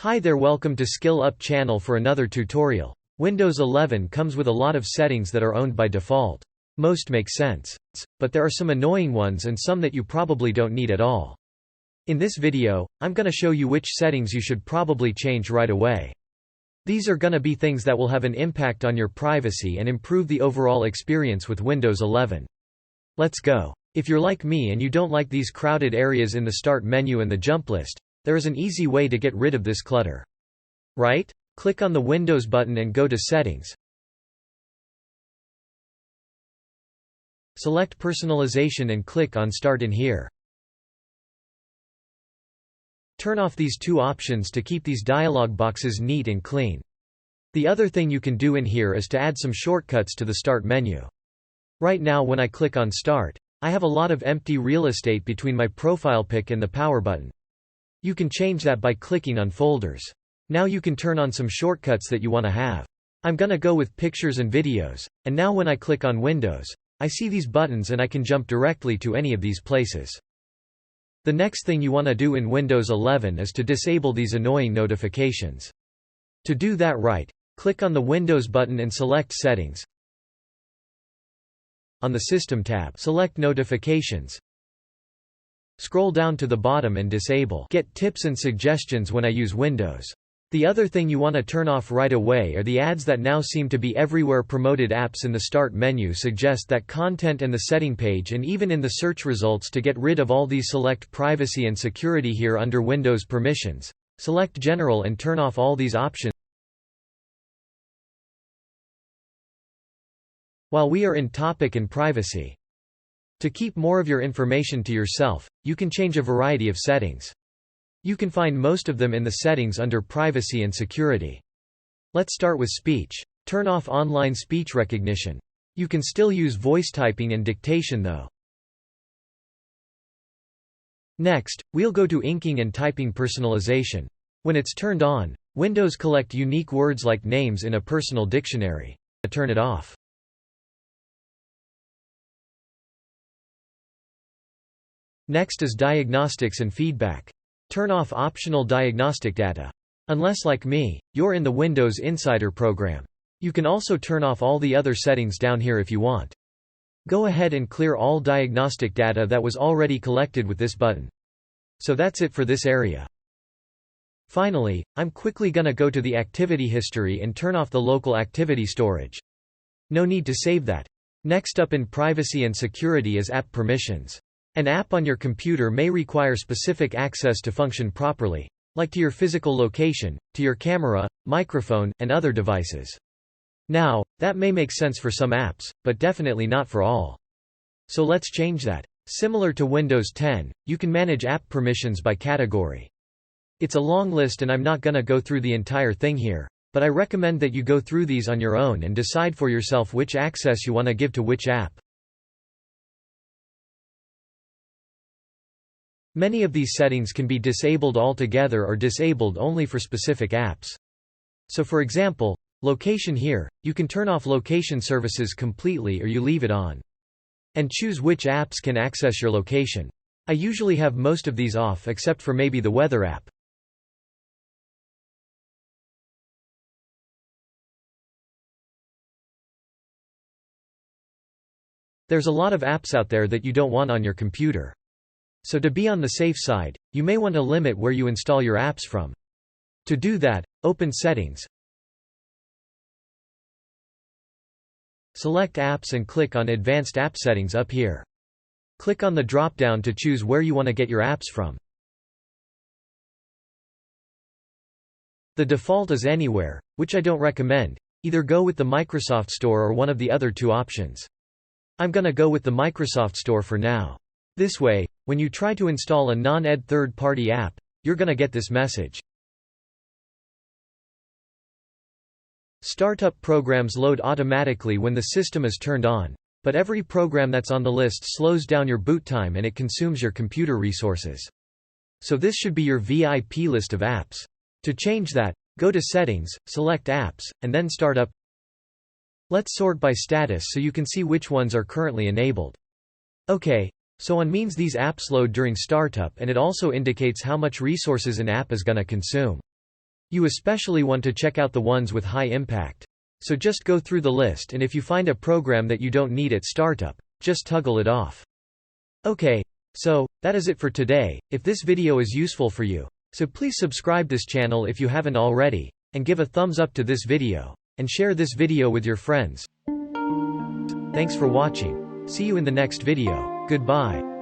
Hi there, welcome to SkillUp channel for another tutorial. Windows 11 comes with a lot of settings that are owned by default. Most make sense, but there are some annoying ones and some that you probably don't need at all. In this video, I'm gonna show you which settings you should probably change right away. These are gonna be things that will have an impact on your privacy and improve the overall experience with Windows 11. Let's go. If you're like me and you don't like these crowded areas in the Start menu and the jump list, there is an easy way to get rid of this clutter. Right? Click on the Windows button and go to Settings. Select Personalization and click on Start in here. Turn off these two options to keep these dialog boxes neat and clean. The other thing you can do in here is to add some shortcuts to the Start menu. Right now when I click on Start, I have a lot of empty real estate between my profile pic and the power button. You can change that by clicking on Folders. Now you can turn on some shortcuts that you want to have. I'm gonna go with Pictures and Videos, and now when I click on Windows, I see these buttons and I can jump directly to any of these places. The next thing you want to do in Windows 11 is to disable these annoying notifications. To do that, right, click on the Windows button and select Settings. On the System tab, select Notifications. Scroll down to the bottom and disable Get Tips and Suggestions when I use Windows. The other thing you want to turn off right away are the ads that now seem to be everywhere. Promoted apps in the Start menu suggest that content and the setting page and even in the search results. To get rid of all these, select Privacy and Security here under Windows Permissions. Select General and turn off all these options. While we are in Topic and Privacy, to keep more of your information to yourself, you can change a variety of settings. You can find most of them in the settings under Privacy and Security. Let's start with Speech. Turn off online speech recognition. You can still use voice typing and dictation though. Next, we'll go to Inking and Typing Personalization. When it's turned on, Windows collect unique words like names in a personal dictionary. Turn it off. Next is Diagnostics and Feedback. Turn off optional diagnostic data. Unless, like me, you're in the Windows Insider program. You can also turn off all the other settings down here if you want. Go ahead and clear all diagnostic data that was already collected with this button. So that's it for this area. Finally, I'm quickly gonna go to the activity history and turn off the local activity storage. No need to save that. Next up in Privacy and Security is App Permissions. An app on your computer may require specific access to function properly, like to your physical location, to your camera, microphone, and other devices. Now, that may make sense for some apps, but definitely not for all. So let's change that. Similar to Windows 10, you can manage app permissions by category. It's a long list and I'm not gonna go through the entire thing here, but I recommend that you go through these on your own and decide for yourself which access you want to give to which app. Many of these settings can be disabled altogether or disabled only for specific apps. So for example, location here, you can turn off location services completely or you leave it on. And choose which apps can access your location. I usually have most of these off except for maybe the weather app. There's a lot of apps out there that you don't want on your computer. So to be on the safe side, you may want to limit where you install your apps from. To do that, open Settings. Select Apps and click on Advanced App Settings up here. Click on the drop-down to choose where you want to get your apps from. The default is Anywhere, which I don't recommend. Either go with the Microsoft Store or one of the other two options. I'm gonna go with the Microsoft Store for now. This way, when you try to install a non-ed third-party app, you're gonna get this message. Startup programs load automatically when the system is turned on, but every program that's on the list slows down your boot time and it consumes your computer resources. So this should be your VIP list of apps. To change that, go to Settings, select Apps, and then Startup. Let's sort by status so you can see which ones are currently enabled. Okay. So on means these apps load during startup and it also indicates how much resources an app is gonna consume. You especially want to check out the ones with high impact. So just go through the list, and if you find a program that you don't need at startup, just toggle it off. Okay, so that is it for today. If this video is useful for you, so please subscribe this channel if you haven't already, and give a thumbs up to this video, and share this video with your friends. Thanks for watching. See you in the next video. Goodbye.